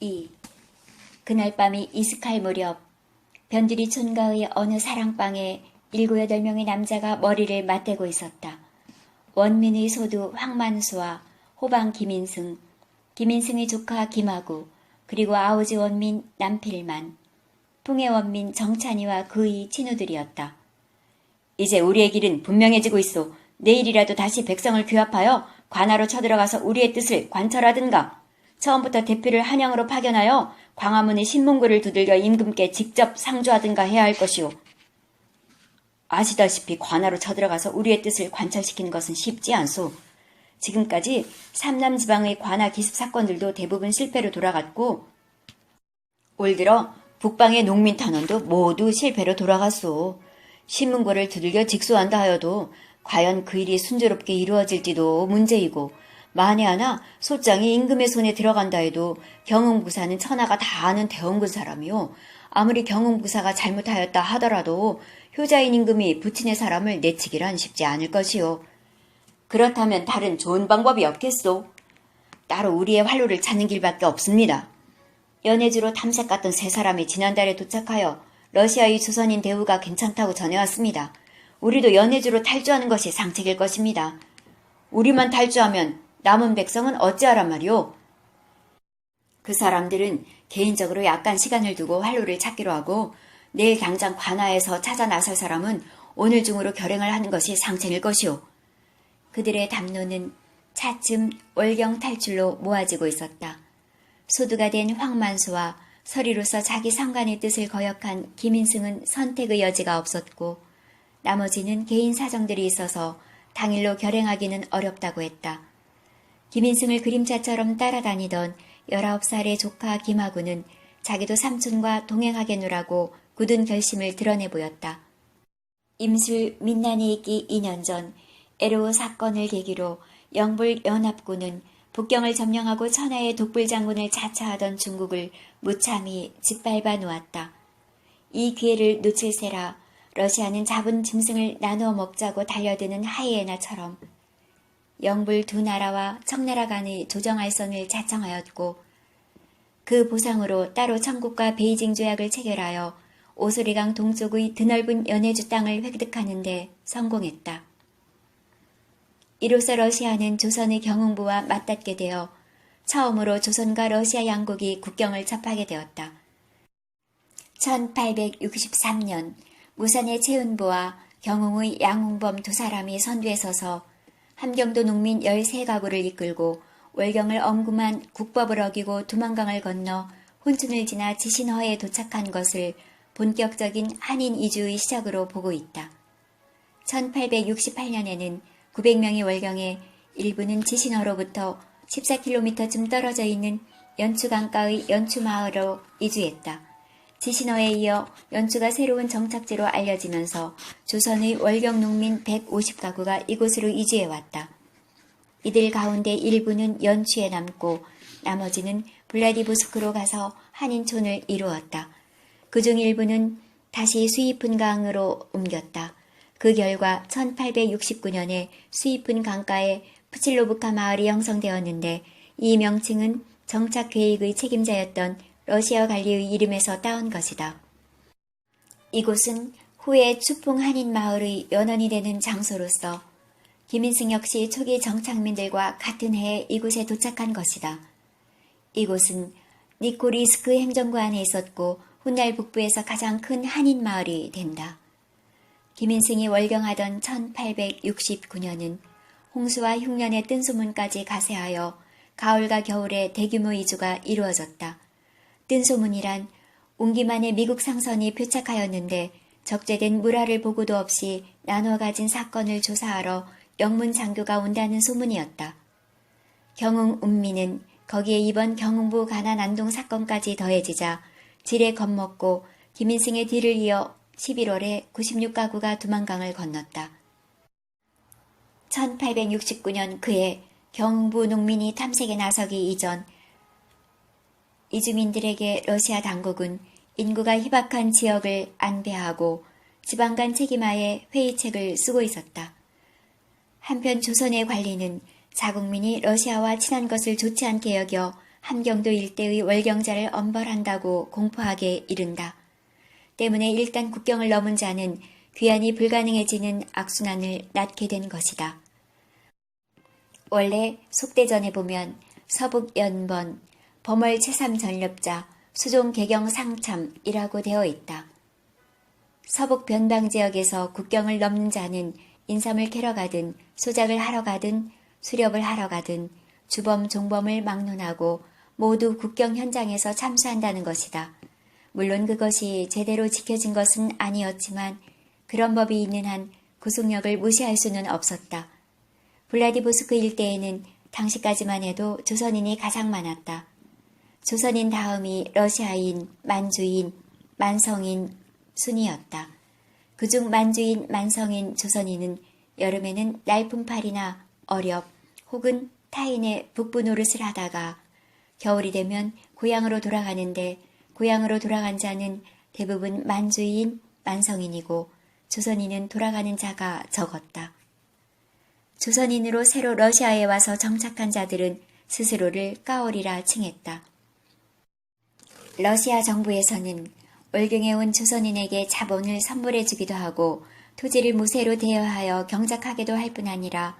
2. 그날 밤이 이슥할 무렵 변두리 촌가의 어느 사랑방에 7, 8명의 남자가 머리를 맞대고 있었다. 원민의 소두 황만수와 호방 김인승, 김인승의 조카 김하구, 그리고 아우지 원민 남필만, 통해 원민 정찬이와 그의 친구들이었다. 이제 우리의 길은 분명해지고 있어. 내일이라도 다시 백성을 규합하여 관하로 쳐들어가서 우리의 뜻을 관철하든가. 처음부터 대표를 한양으로 파견하여 광화문의 신문고를 두들겨 임금께 직접 상주하든가 해야 할 것이오. 아시다시피 관하로 쳐들어가서 우리의 뜻을 관철시키는 것은 쉽지 않소. 지금까지 삼남지방의 관하 기습 사건들도 대부분 실패로 돌아갔고 올 들어 북방의 농민 탄원도 모두 실패로 돌아갔소. 신문고를 두들겨 직소한다 하여도 과연 그 일이 순조롭게 이루어질지도 문제이고 만에 하나 소장이 임금의 손에 들어간다 해도 경흥부사는 천하가 다 아는 대원군 사람이요. 아무리 경흥부사가 잘못하였다 하더라도 효자인 임금이 부친의 사람을 내치기란 쉽지 않을 것이요. 그렇다면 다른 좋은 방법이 없겠소. 따로 우리의 활로를 찾는 길밖에 없습니다. 연해주로 탐색 갔던 세 사람이 지난달에 도착하여 러시아의 조선인 대우가 괜찮다고 전해왔습니다. 우리도 연해주로 탈주하는 것이 상책일 것입니다. 우리만 탈주하면 남은 백성은 어찌하란 말이오? 그 사람들은 개인적으로 약간 시간을 두고 활로를 찾기로 하고 내일 당장 관하에서 찾아 나설 사람은 오늘 중으로 결행을 하는 것이 상책일 것이오. 그들의 담론은 차츰 월경 탈출로 모아지고 있었다. 소두가 된 황만수와 서리로서 자기 상관의 뜻을 거역한 김인승은 선택의 여지가 없었고 나머지는 개인 사정들이 있어서 당일로 결행하기는 어렵다고 했다. 김인승을 그림자처럼 따라다니던 19살의 조카 김하구는 자기도 삼촌과 동행하겠노라고 굳은 결심을 드러내 보였다. 임술 민난이 있기 2년 전 에르오 사건을 계기로 영불연합군은 북경을 점령하고 천하의 독불장군을 자처하던 중국을 무참히 짓밟아 놓았다. 이 기회를 놓칠세라 러시아는 잡은 짐승을 나누어 먹자고 달려드는 하이에나처럼 영불 두 나라와 청나라 간의 조정할선을 자청하였고 그 보상으로 따로 청국과 베이징 조약을 체결하여 오소리강 동쪽의 드넓은 연해주 땅을 획득하는 데 성공했다. 이로써 러시아는 조선의 경흥부와 맞닿게 되어 처음으로 조선과 러시아 양국이 국경을 접하게 되었다. 1863년 무산의 최은보와 경흥의 양홍범 두 사람이 선두에 서서 함경도 농민 13가구를 이끌고 월경을 엄금한 국법을 어기고 두만강을 건너 혼춘을 지나 지신허에 도착한 것을 본격적인 한인 이주의 시작으로 보고 있다. 1868년에는 900명의 월경에 일부는 지신허로부터 14km쯤 떨어져 있는 연추강가의 연추마을로 이주했다. 지신허에 이어 연추가 새로운 정착지로 알려지면서 조선의 월경 농민 150가구가 이곳으로 이주해왔다. 이들 가운데 일부는 연추에 남고 나머지는 블라디보스크로 가서 한인촌을 이루었다. 그중 일부는 다시 수이푼강으로 옮겼다. 그 결과 1869년에 수이푼 강가에 푸칠로브카 마을이 형성되었는데 이 명칭은 정착 계획의 책임자였던 러시아 관리의 이름에서 따온 것이다. 이곳은 후에 추풍 한인 마을의 연원이 되는 장소로서 김인승 역시 초기 정착민들과 같은 해에 이곳에 도착한 것이다. 이곳은 니코리스크 행정구 안에 있었고 훗날 북부에서 가장 큰 한인 마을이 된다. 김인승이 월경하던 1869년은 홍수와 흉년의 뜬소문까지 가세하여 가을과 겨울에 대규모 이주가 이루어졌다. 뜬소문이란 옹기만의 미국 상선이 표착하였는데 적재된 물화를 보고도 없이 나누어 가진 사건을 조사하러 영문 장교가 온다는 소문이었다. 경흥 운미는 거기에 이번 경흥부 가난 안동 사건까지 더해지자 지레 겁먹고 김인승의 뒤를 이어 11월에 96가구가 두만강을 건넜다. 1869년 그해 경흥부 농민이 탐색에 나서기 이전 이주민들에게 러시아 당국은 인구가 희박한 지역을 안배하고 지방 간 책임하에 회의책을 쓰고 있었다. 한편 조선의 관리는 자국민이 러시아와 친한 것을 좋지 않게 여겨 함경도 일대의 월경자를 엄벌한다고 공포하게 이른다. 때문에 일단 국경을 넘은 자는 귀환이 불가능해지는 악순환을 낳게 된 것이다. 원래 속대전에 보면 서북연번, 범월 채삼전렵자, 수종개경상참이라고 되어 있다. 서북 변방지역에서 국경을 넘는 자는 인삼을 캐러 가든 소작을 하러 가든 수렵을 하러 가든 주범 종범을 막론하고 모두 국경 현장에서 참수한다는 것이다. 물론 그것이 제대로 지켜진 것은 아니었지만 그런 법이 있는 한 구속력을 무시할 수는 없었다. 블라디보스크 일대에는 당시까지만 해도 조선인이 가장 많았다. 조선인 다음이 러시아인, 만주인, 만성인 순이었다. 그중 만주인, 만성인, 조선인은 여름에는 날품팔이나 어렵 혹은 타인의 북부 노릇을 하다가 겨울이 되면 고향으로 돌아가는데 고향으로 돌아간 자는 대부분 만주인, 만성인이고 조선인은 돌아가는 자가 적었다. 조선인으로 새로 러시아에 와서 정착한 자들은 스스로를 까오리라 칭했다. 러시아 정부에서는 월경에 온 조선인에게 자본을 선물해 주기도 하고 토지를 무세로 대여하여 경작하게도 할 뿐 아니라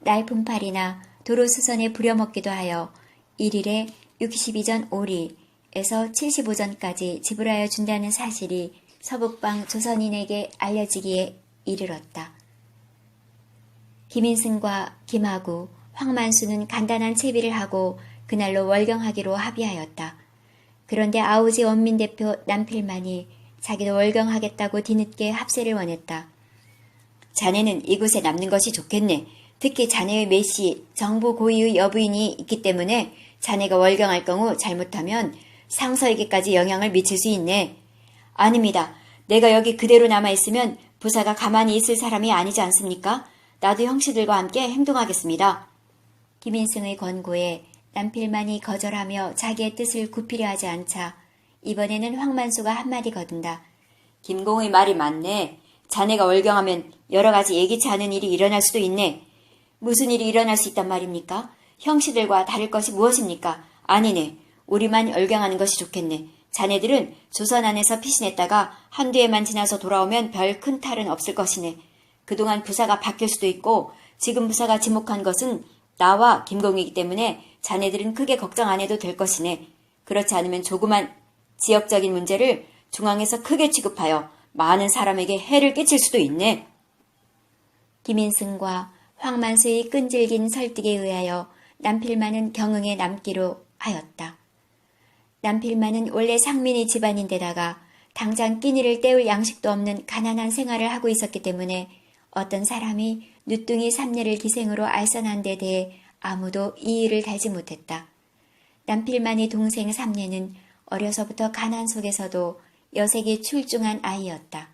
날품팔이나 도로수선에 부려먹기도 하여 1일에 62전 5리에서 75전까지 지불하여 준다는 사실이 서북방 조선인에게 알려지기에 이르렀다. 김인승과 김하구, 황만수는 간단한 채비를 하고 그날로 월경하기로 합의하였다. 그런데 아우지 원민대표 남필만이 자기도 월경하겠다고 뒤늦게 합세를 원했다. 자네는 이곳에 남는 것이 좋겠네. 특히 자네의 매씨, 정부 고위의 여부인이 있기 때문에 자네가 월경할 경우 잘못하면 상서에게까지 영향을 미칠 수 있네. 아닙니다. 내가 여기 그대로 남아있으면 부사가 가만히 있을 사람이 아니지 않습니까? 나도 형씨들과 함께 행동하겠습니다. 김인승의 권고에 남필만이 거절하며 자기의 뜻을 굽히려 하지 않자 이번에는 황만수가 한마디 거둔다. 김공의 말이 맞네. 자네가 월경하면 여러 가지 예기치 않은 일이 일어날 수도 있네. 무슨 일이 일어날 수 있단 말입니까? 형씨들과 다를 것이 무엇입니까? 아니네. 우리만 월경하는 것이 좋겠네. 자네들은 조선 안에서 피신했다가 한두 해만 지나서 돌아오면 별 큰 탈은 없을 것이네. 그동안 부사가 바뀔 수도 있고 지금 부사가 지목한 것은 나와 김공이기 때문에 자네들은 크게 걱정 안 해도 될 것이네. 그렇지 않으면 조그만 지역적인 문제를 중앙에서 크게 취급하여 많은 사람에게 해를 끼칠 수도 있네. 김인승과 황만수의 끈질긴 설득에 의하여 남필만은 경응에 남기로 하였다. 남필만은 원래 상민의 집안인데다가 당장 끼니를 때울 양식도 없는 가난한 생활을 하고 있었기 때문에 어떤 사람이 누뚱이 삼례를 기생으로 알선한 데 대해 아무도 이의를 달지 못했다. 남필만의 동생 삼례는 어려서부터 가난 속에서도 여색이 출중한 아이였다.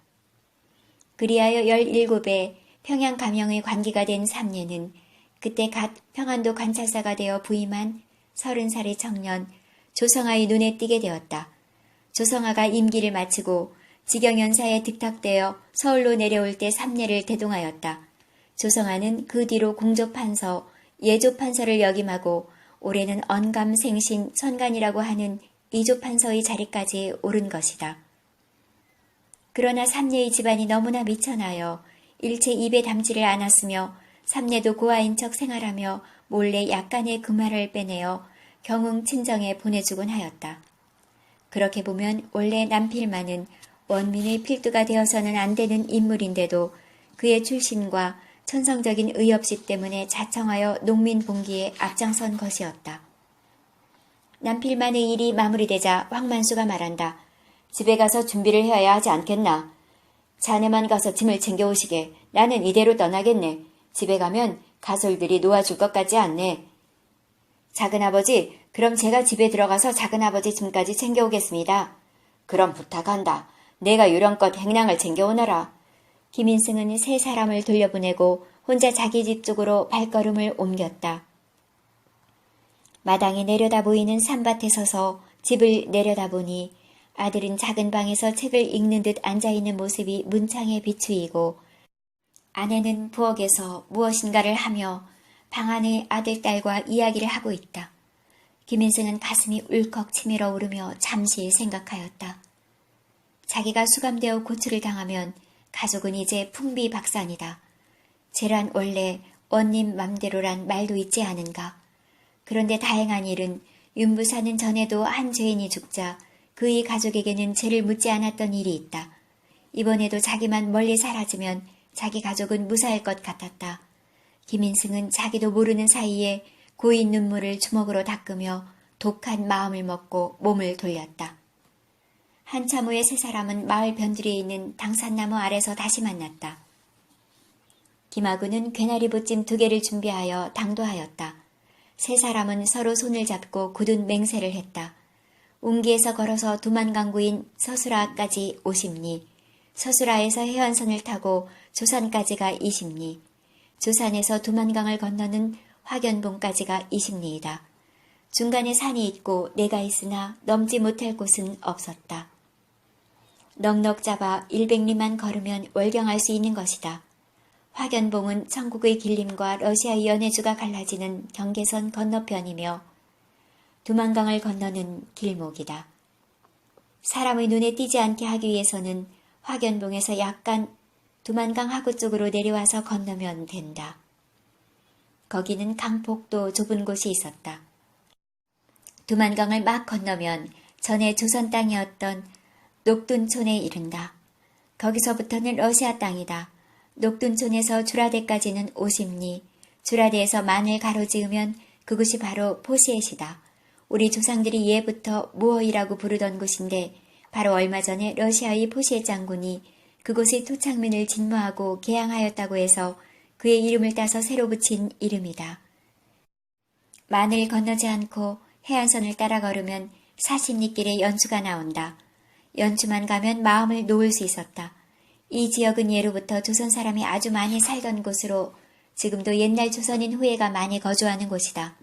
그리하여 17에 평양 감영의 관기가 된 삼례는 그때 갓 평안도 관찰사가 되어 부임한 30살의 청년 조성아의 눈에 띄게 되었다. 조성아가 임기를 마치고 직영연사에 득탁되어 서울로 내려올 때 삼례를 대동하였다. 조성아는 그 뒤로 공조판서, 예조판서를 역임하고 올해는 언감생신 선관이라고 하는 이조판서의 자리까지 오른 것이다. 그러나 삼례의 집안이 너무나 미천하여 일체 입에 담지를 않았으며 삼례도 고아인 척 생활하며 몰래 약간의 금화를 빼내어 경웅 친정에 보내주곤 하였다. 그렇게 보면 원래 남필만은 원민의 필두가 되어서는 안 되는 인물인데도 그의 출신과 천성적인 의협시 때문에 자청하여 농민 봉기에 앞장선 것이었다. 남필만의 일이 마무리되자 황만수가 말한다. 집에 가서 준비를 해야 하지 않겠나? 자네만 가서 짐을 챙겨오시게. 나는 이대로 떠나겠네. 집에 가면 가솔들이 놓아줄 것 같지 않네. 작은아버지, 그럼 제가 집에 들어가서 작은아버지 짐까지 챙겨오겠습니다. 그럼 부탁한다. 내가 요령껏 행량을 챙겨오너라. 김인승은 세 사람을 돌려보내고 혼자 자기 집 쪽으로 발걸음을 옮겼다. 마당에 내려다 보이는 산밭에 서서 집을 내려다보니 아들은 작은 방에서 책을 읽는 듯 앉아있는 모습이 문창에 비추이고 아내는 부엌에서 무엇인가를 하며 방 안의 아들, 딸과 이야기를 하고 있다. 김인승은 가슴이 울컥 치밀어 오르며 잠시 생각하였다. 자기가 수감되어 고초를 당하면 가족은 이제 풍비박산이다. 쟤란 원래 원님 맘대로란 말도 있지 않은가. 그런데 다행한 일은 윤부사는 전에도 한 죄인이 죽자 그의 가족에게는 죄를 묻지 않았던 일이 있다. 이번에도 자기만 멀리 사라지면 자기 가족은 무사할 것 같았다. 김인승은 자기도 모르는 사이에 고인 눈물을 주먹으로 닦으며 독한 마음을 먹고 몸을 돌렸다. 한참 후에 세 사람은 마을 변두리에 있는 당산나무 아래서 다시 만났다. 김하구는 괴나리 보찜 2개를 준비하여 당도하였다. 세 사람은 서로 손을 잡고 굳은 맹세를 했다. 웅기에서 걸어서 두만강구인 서수라까지 50리, 서수라에서 해안선을 타고 조산까지가 20리, 조산에서 두만강을 건너는 화견봉까지가 20리이다. 중간에 산이 있고 내가 있으나 넘지 못할 곳은 없었다. 넉넉 잡아 100리만 걸으면 월경할 수 있는 것이다. 화견봉은 천국의 길림과 러시아의 연해주가 갈라지는 경계선 건너편이며 두만강을 건너는 길목이다. 사람의 눈에 띄지 않게 하기 위해서는 화견봉에서 약간 두만강 하구 쪽으로 내려와서 건너면 된다. 거기는 강폭도 좁은 곳이 있었다. 두만강을 막 건너면 전에 조선 땅이었던 녹둔촌에 이른다. 거기서부터는 러시아 땅이다. 녹둔촌에서 주라대까지는 50리, 주라대에서 만을 가로지으면 그곳이 바로 포시엣이다. 우리 조상들이 예부터 무어이라고 부르던 곳인데 바로 얼마 전에 러시아의 포시엣 장군이 그곳의 토착민을 진모하고 개항하였다고 해서 그의 이름을 따서 새로 붙인 이름이다. 만을 건너지 않고 해안선을 따라 걸으면 40리 길의 연수가 나온다. 연수만 가면 마음을 놓을 수 있었다. 이 지역은 예로부터 조선 사람이 아주 많이 살던 곳으로 지금도 옛날 조선인 후예가 많이 거주하는 곳이다.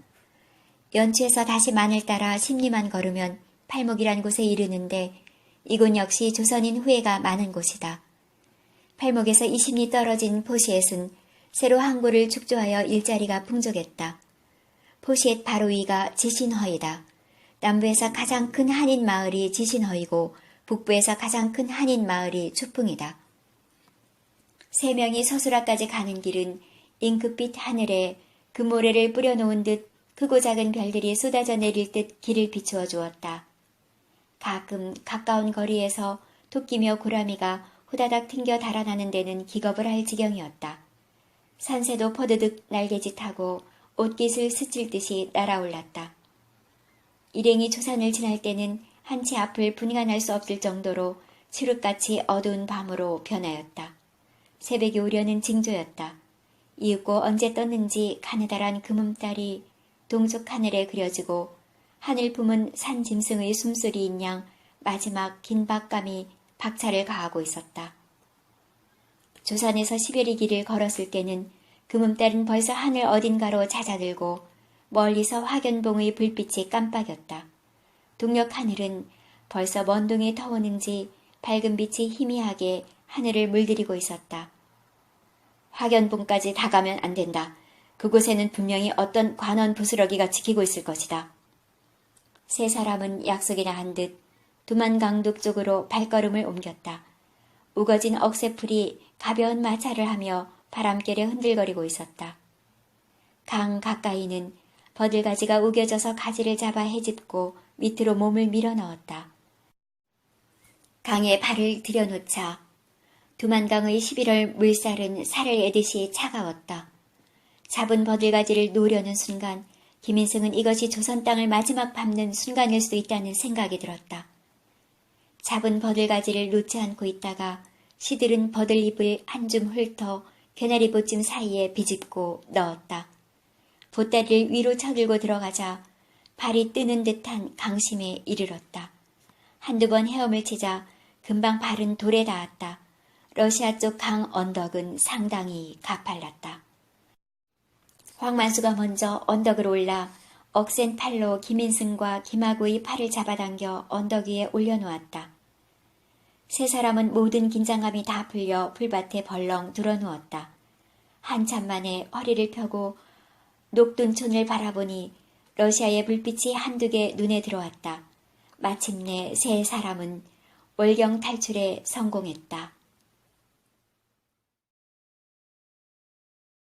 연수에서 다시 만을 따라 10리만 걸으면 팔목이란 곳에 이르는데 이곳 역시 조선인 후예가 많은 곳이다. 팔목에서 20리 떨어진 포시엣은 새로 항구를 축조하여 일자리가 풍족했다. 포시엣 바로 위가 지신허이다. 남부에서 가장 큰 한인 마을이 지신허이고 북부에서 가장 큰 한인 마을이 추풍이다. 3명이 서수라까지 가는 길은 잉크빛 하늘에 금모래를 뿌려놓은 듯 크고 작은 별들이 쏟아져 내릴 듯 길을 비추어 주었다. 가끔 가까운 거리에서 토끼며 고라미가 후다닥 튕겨 달아나는 데는 기겁을 할 지경이었다. 산새도 퍼드득 날개짓하고 옷깃을 스칠 듯이 날아올랐다. 일행이 조산을 지날 때는 한치 앞을 분이가 날 수 없을 정도로 칠흑같이 어두운 밤으로 변하였다. 새벽이 오려는 징조였다. 이윽고 언제 떴는지 가느다란 금음달이 동쪽 하늘에 그려지고 하늘 품은 산 짐승의 숨소리인 양 마지막 긴 박감이 박차를 가하고 있었다. 조산에서 10여리 길을 걸었을 때는 금음달은 벌써 하늘 어딘가로 잦아들고 멀리서 화견봉의 불빛이 깜빡였다. 동력 하늘은 벌써 먼 동에 터오는지 밝은 빛이 희미하게 하늘을 물들이고 있었다. 화견봉까지 다 가면 안 된다. 그곳에는 분명히 어떤 관원 부스러기가 지키고 있을 것이다. 세 사람은 약속이나 한 듯 두만강둑 쪽으로 발걸음을 옮겼다. 우거진 억새풀이 가벼운 마찰을 하며 바람결에 흔들거리고 있었다. 강 가까이는 버들가지가 우겨져서 가지를 잡아 헤집고 밑으로 몸을 밀어넣었다. 강에 발을 들여놓자 두만강의 11월 물살은 살을 애듯이 차가웠다. 잡은 버들가지를 놓으려는 순간 김인승은 이것이 조선 땅을 마지막 밟는 순간일 수도 있다는 생각이 들었다. 잡은 버들가지를 놓지 않고 있다가 시들은 버들잎을 한 줌 훑어 괴나리 보찜 사이에 비집고 넣었다. 보따리를 위로 쳐들고 들어가자 발이 뜨는 듯한 강심에 이르렀다. 한두 번 헤엄을 치자 금방 발은 돌에 닿았다. 러시아 쪽 강 언덕은 상당히 가팔랐다. 황만수가 먼저 언덕을 올라 억센 팔로 김인승과 김하구의 팔을 잡아당겨 언덕 위에 올려놓았다. 세 사람은 모든 긴장감이 다 풀려 풀밭에 벌렁 드러누웠다. 한참 만에 허리를 펴고 녹둔촌을 바라보니 러시아의 불빛이 한두 개 눈에 들어왔다. 마침내 세 사람은 월경 탈출에 성공했다.